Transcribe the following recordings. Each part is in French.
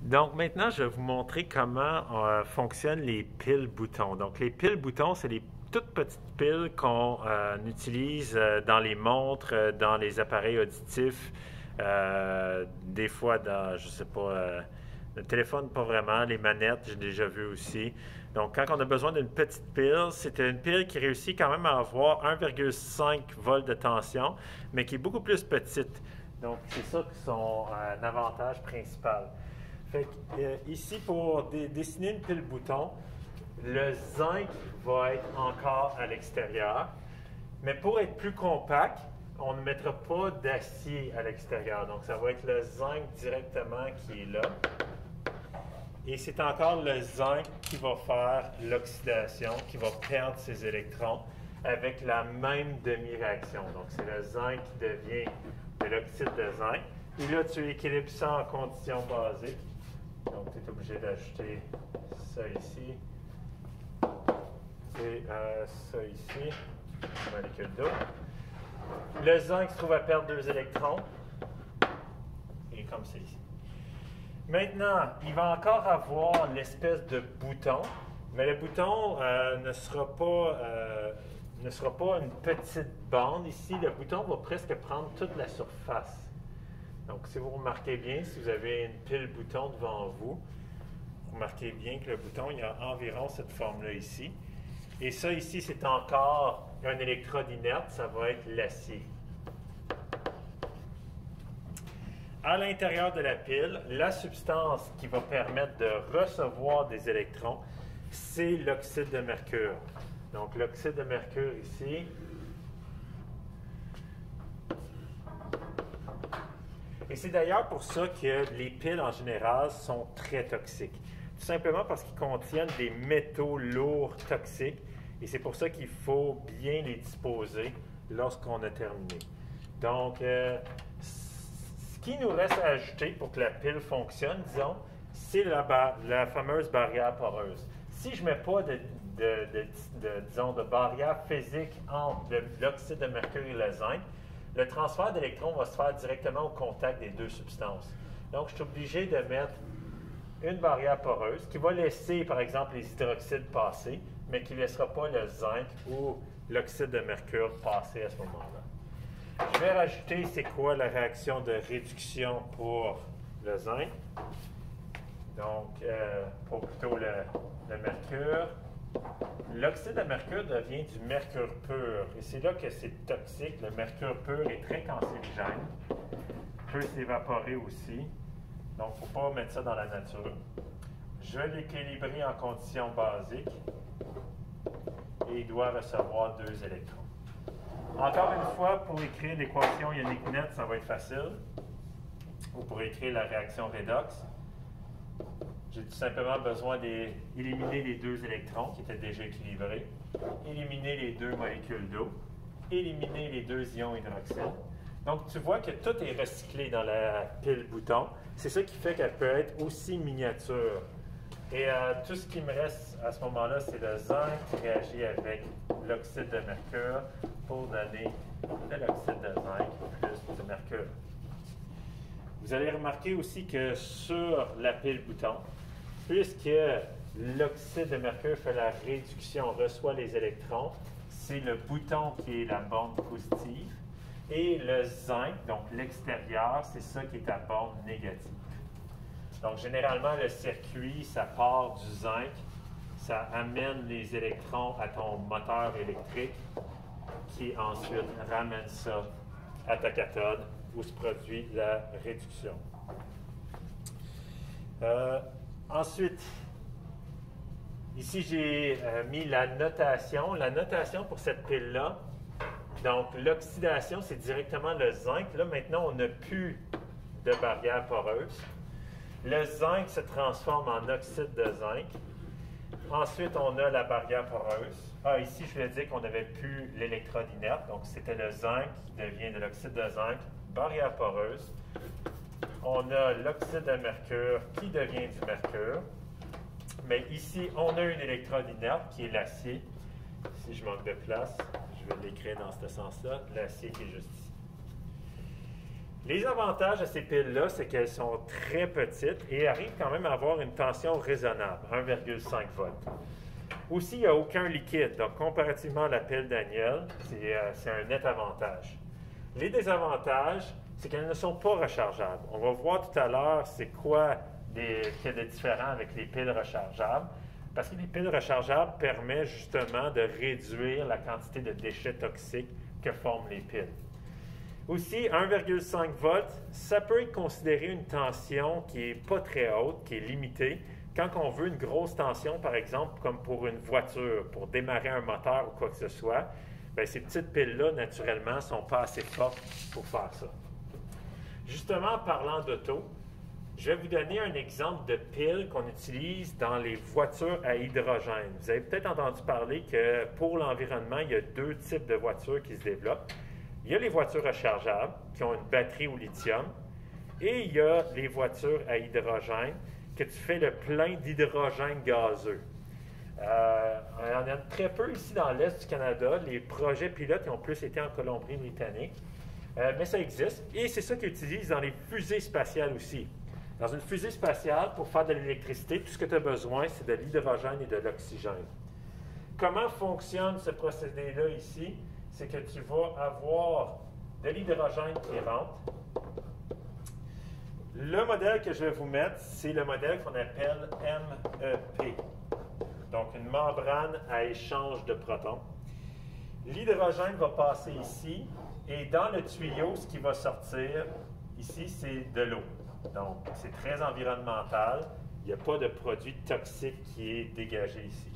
Donc maintenant, je vais vous montrer comment fonctionnent les piles boutons. Donc les piles boutons, c'est les toutes petites piles qu'on utilise dans les montres, dans les appareils auditifs, des fois dans, je sais pas, le téléphone, pas vraiment, les manettes, j'ai déjà vu aussi. Donc quand on a besoin d'une petite pile, c'est une pile qui réussit quand même à avoir 1,5 volts de tension, mais qui est beaucoup plus petite. Donc c'est ça qui son avantage principal. Fait que, ici, pour dessiner une pile bouton, le zinc va être encore à l'extérieur. Mais pour être plus compact, on ne mettra pas d'acier à l'extérieur. Donc, ça va être le zinc directement qui est là. Et c'est encore le zinc qui va faire l'oxydation, qui va perdre ses électrons avec la même demi-réaction. Donc, c'est le zinc qui devient de l'oxyde de zinc. Et là, tu équilibres ça en conditions basiques. Donc, tu es obligé d'ajouter ça ici et ça ici, molécule d'eau. Le zinc se trouve à perdre 2 électrons, et comme c'est ici. Maintenant, il va encore avoir l'espèce de bouton, mais le bouton ne sera pas une petite bande ici. Le bouton va presque prendre toute la surface. Donc, si vous remarquez bien, si vous avez une pile bouton devant vous, remarquez bien que le bouton, il a environ cette forme-là ici. Et ça ici, c'est encore un électrode inerte, ça va être l'acier. À l'intérieur de la pile, la substance qui va permettre de recevoir des électrons, c'est l'oxyde de mercure. Donc, l'oxyde de mercure ici. Et c'est d'ailleurs pour ça que les piles en général sont très toxiques. Tout simplement parce qu'ils contiennent des métaux lourds toxiques et c'est pour ça qu'il faut bien les disposer lorsqu'on a terminé. Donc, ce qui nous reste à ajouter pour que la pile fonctionne, disons, c'est la fameuse barrière poreuse. Si je ne mets pas disons, de barrière physique entre l'oxyde de mercure et le zinc, le transfert d'électrons va se faire directement au contact des deux substances. Donc, je suis obligé de mettre une barrière poreuse qui va laisser, par exemple, les hydroxydes passer, mais qui ne laissera pas le zinc ou l'oxyde de mercure passer à ce moment-là. Je vais rajouter, c'est quoi la réaction de réduction pour le zinc. Donc, pour plutôt le mercure. L'oxyde de mercure devient du mercure pur. Et c'est là que c'est toxique. Le mercure pur est très cancérigène. Il peut s'évaporer aussi. Donc, il ne faut pas mettre ça dans la nature. Je vais l'équilibrer en conditions basiques. Et il doit recevoir 2 électrons. Encore une fois, pour écrire l'équation ionique nette, ça va être facile. Ou pour écrire la réaction redox. J'ai tout simplement besoin d'éliminer les 2 électrons qui étaient déjà équilibrés, éliminer les 2 molécules d'eau, éliminer les 2 ions hydroxyde. Donc, tu vois que tout est recyclé dans la pile bouton. C'est ça qui fait qu'elle peut être aussi miniature. Et tout ce qui me reste à ce moment-là, c'est le zinc qui réagit avec l'oxyde de mercure pour donner de l'oxyde de zinc plus du mercure. Vous allez remarquer aussi que sur la pile bouton, puisque l'oxyde de mercure fait la réduction, reçoit les électrons, c'est le bouton qui est la borne positive. Et le zinc, donc l'extérieur, c'est ça qui est à borne négative. Donc généralement, le circuit, ça part du zinc, ça amène les électrons à ton moteur électrique, qui ensuite ramène ça à ta cathode, où se produit la réduction. Ensuite, ici j'ai mis la notation. La notation pour cette pile-là, donc l'oxydation, c'est directement le zinc. Là, maintenant, on n'a plus de barrière poreuse. Le zinc se transforme en oxyde de zinc. Ensuite, on a la barrière poreuse. Ici, je voulais dire qu'on n'avait plus l'électrode inerte. Donc, c'était le zinc qui devient de l'oxyde de zinc, barrière poreuse. On a l'oxyde de mercure qui devient du mercure. Mais ici, on a une électrode inerte qui est l'acier. Si je manque de place, je vais l'écrire dans ce sens-là. L'acier qui est juste ici. Les avantages de ces piles-là, c'est qu'elles sont très petites et arrivent quand même à avoir une tension raisonnable, 1,5 volts. Aussi, il n'y a aucun liquide, donc comparativement à la pile Daniel, c'est un net avantage. Les désavantages, c'est qu'elles ne sont pas rechargeables. On va voir tout à l'heure c'est quoi qu'il y a de différent avec les piles rechargeables, parce que les piles rechargeables permettent justement de réduire la quantité de déchets toxiques que forment les piles. Aussi, 1,5 volts, ça peut être considéré une tension qui n'est pas très haute, qui est limitée. Quand on veut une grosse tension, par exemple, comme pour une voiture, pour démarrer un moteur ou quoi que ce soit, bien, ces petites piles-là, naturellement, ne sont pas assez fortes pour faire ça. Justement, en parlant d'auto, je vais vous donner un exemple de pile qu'on utilise dans les voitures à hydrogène. Vous avez peut-être entendu parler que pour l'environnement, il y a deux types de voitures qui se développent. Il y a les voitures rechargeables qui ont une batterie au lithium et il y a les voitures à hydrogène que tu fais le plein d'hydrogène gazeux. Il y en a très peu ici dans l'Est du Canada. Les projets pilotes qui ont plus été en Colombie-Britannique. Mais ça existe et c'est ça qu'ils utilisent dans les fusées spatiales aussi. Dans une fusée spatiale, pour faire de l'électricité, tout ce que tu as besoin, c'est de l'hydrogène et de l'oxygène. Comment fonctionne ce procédé-là ici? C'est que tu vas avoir de l'hydrogène qui rentre. Le modèle que je vais vous mettre, c'est le modèle qu'on appelle MEP. Donc, une membrane à échange de protons. L'hydrogène va passer ici, et dans le tuyau, ce qui va sortir ici, c'est de l'eau. Donc, c'est très environnemental. Il n'y a pas de produit toxique qui est dégagé ici.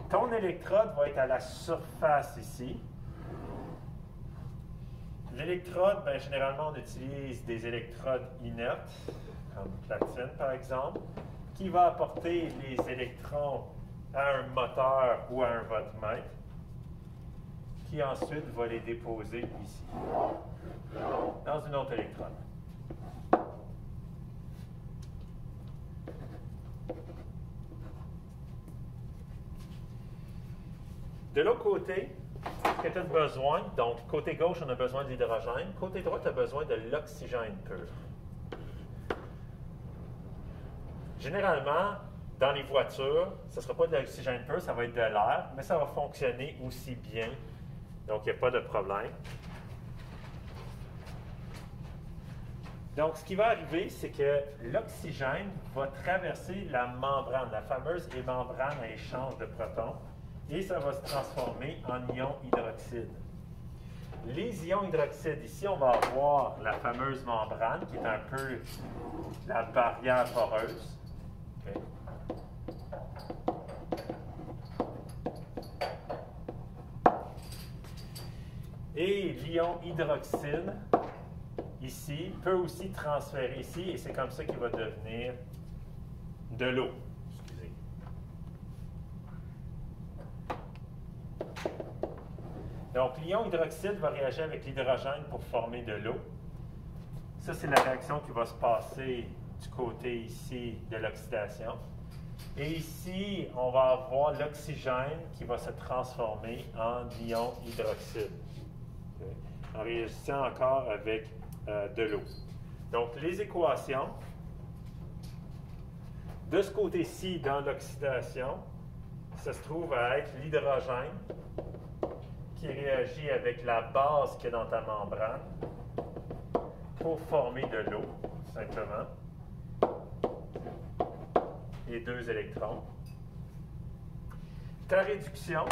Ton électrode va être à la surface ici. L'électrode, bien, généralement, on utilise des électrodes inertes, comme platine par exemple, qui va apporter les électrons à un moteur ou à un voltmètre, qui ensuite va les déposer ici, dans une autre électrode. De l'autre côté, ce que tu as besoin, donc côté gauche, on a besoin de l'hydrogène, côté droit, tu as besoin de l'oxygène pur. Généralement, dans les voitures, ce ne sera pas de l'oxygène pur, ça va être de l'air, mais ça va fonctionner aussi bien, donc il n'y a pas de problème. Donc, ce qui va arriver, c'est que l'oxygène va traverser la membrane, la fameuse membrane à échange de protons, et ça va se transformer en ion hydroxyde. Les ions hydroxydes, ici, on va avoir la fameuse membrane, qui est un peu la barrière poreuse. Okay. Et l'ion hydroxyde, ici, peut aussi transférer ici, et c'est comme ça qu'il va devenir de l'eau. Donc, l'ion hydroxyde va réagir avec l'hydrogène pour former de l'eau. Ça, c'est la réaction qui va se passer du côté ici de l'oxydation. Et ici, on va avoir l'oxygène qui va se transformer en ion hydroxyde, okay, en réagissant encore avec de l'eau. Donc, les équations, de ce côté-ci, dans l'oxydation, ça se trouve à être l'hydrogène qui réagit avec la base qu'il y a dans ta membrane pour former de l'eau, simplement, et deux électrons. Ta réduction,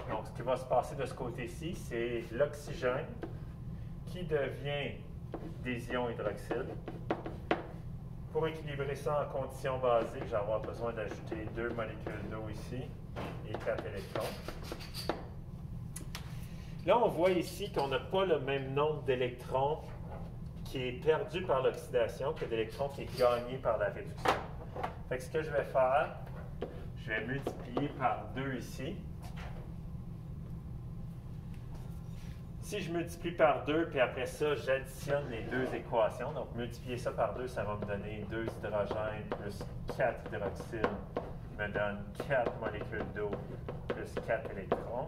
donc ce qui va se passer de ce côté-ci, c'est l'oxygène qui devient des ions hydroxydes. Pour équilibrer ça en conditions basiques, je vais avoir besoin d'ajouter 2 molécules d'eau ici et 4 électrons. Là, on voit ici qu'on n'a pas le même nombre d'électrons qui est perdu par l'oxydation que d'électrons qui est gagné par la réduction. Fait que ce que je vais faire, je vais multiplier par 2 ici. Si je multiplie par 2, puis après ça, j'additionne les deux équations. Donc, multiplier ça par 2, ça va me donner 2 hydrogènes plus 4 hydroxydes, qui me donne 4 molécules d'eau plus 4 électrons.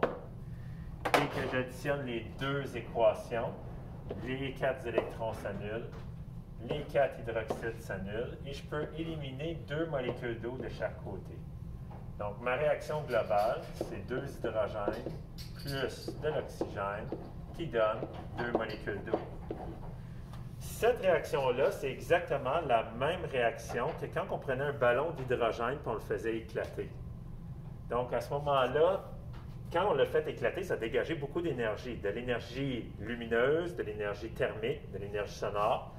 Et que j'additionne les deux équations, les 4 électrons s'annulent, les 4 hydroxydes s'annulent, et je peux éliminer 2 molécules d'eau de chaque côté. Donc, ma réaction globale, c'est 2 hydrogènes plus de l'oxygène qui donne 2 molécules d'eau. Cette réaction-là, c'est exactement la même réaction que quand on prenait un ballon d'hydrogène et on le faisait éclater. Donc, à ce moment-là, quand on l'a fait éclater, ça dégageait beaucoup d'énergie, de l'énergie lumineuse, de l'énergie thermique, de l'énergie sonore.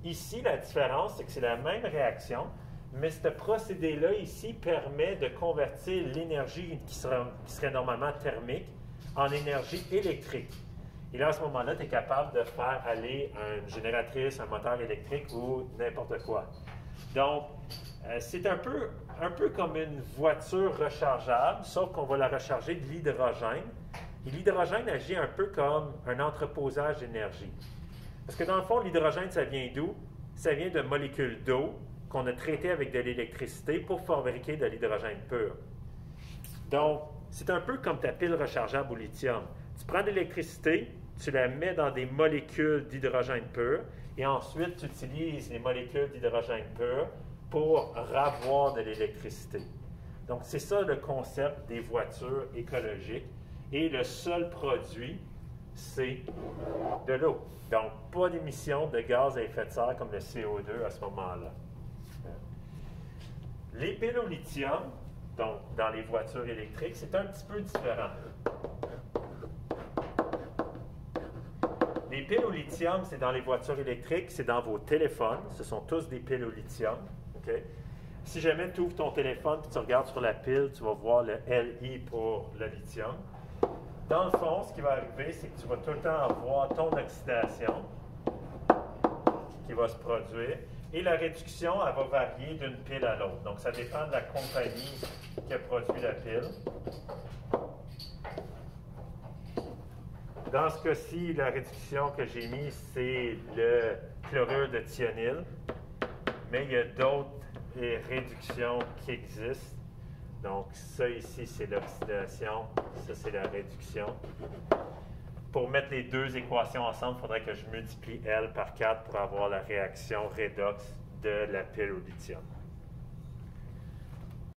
Ici, la différence, c'est que c'est la même réaction, mais ce procédé-là ici permet de convertir l'énergie qui serait normalement thermique en énergie électrique. Et là, à ce moment-là, tu es capable de faire aller une génératrice, un moteur électrique ou n'importe quoi. Donc, c'est un peu comme une voiture rechargeable, sauf qu'on va la recharger de l'hydrogène. Et l'hydrogène agit un peu comme un entreposage d'énergie. Parce que dans le fond, l'hydrogène, ça vient d'où? Ça vient de molécules d'eau qu'on a traitées avec de l'électricité pour fabriquer de l'hydrogène pur. Donc, c'est un peu comme ta pile rechargeable au lithium. Tu prends de l'électricité, tu la mets dans des molécules d'hydrogène pur, et ensuite, tu utilises les molécules d'hydrogène pur pour ravoir de l'électricité. Donc, c'est ça le concept des voitures écologiques. Et le seul produit, c'est de l'eau. Donc, pas d'émissions de gaz à effet de serre comme le CO2 à ce moment-là. Les piles au lithium, donc dans les voitures électriques, c'est un petit peu différent. Les piles au lithium, c'est dans les voitures électriques, c'est dans vos téléphones. Ce sont tous des piles au lithium. Okay? Si jamais tu ouvres ton téléphone et tu regardes sur la pile, tu vas voir le Li pour le lithium. Dans le fond, ce qui va arriver, c'est que tu vas tout le temps avoir ton oxydation qui va se produire. Et la réduction, elle va varier d'une pile à l'autre. Donc, ça dépend de la compagnie qui a produit la pile. Dans ce cas-ci, la réduction que j'ai mise, c'est le chlorure de thionyle. Mais il y a d'autres réductions qui existent. Donc, ça ici, c'est l'oxydation. Ça, c'est la réduction. Pour mettre les deux équations ensemble, il faudrait que je multiplie L par 4 pour avoir la réaction redox de la pile au lithium.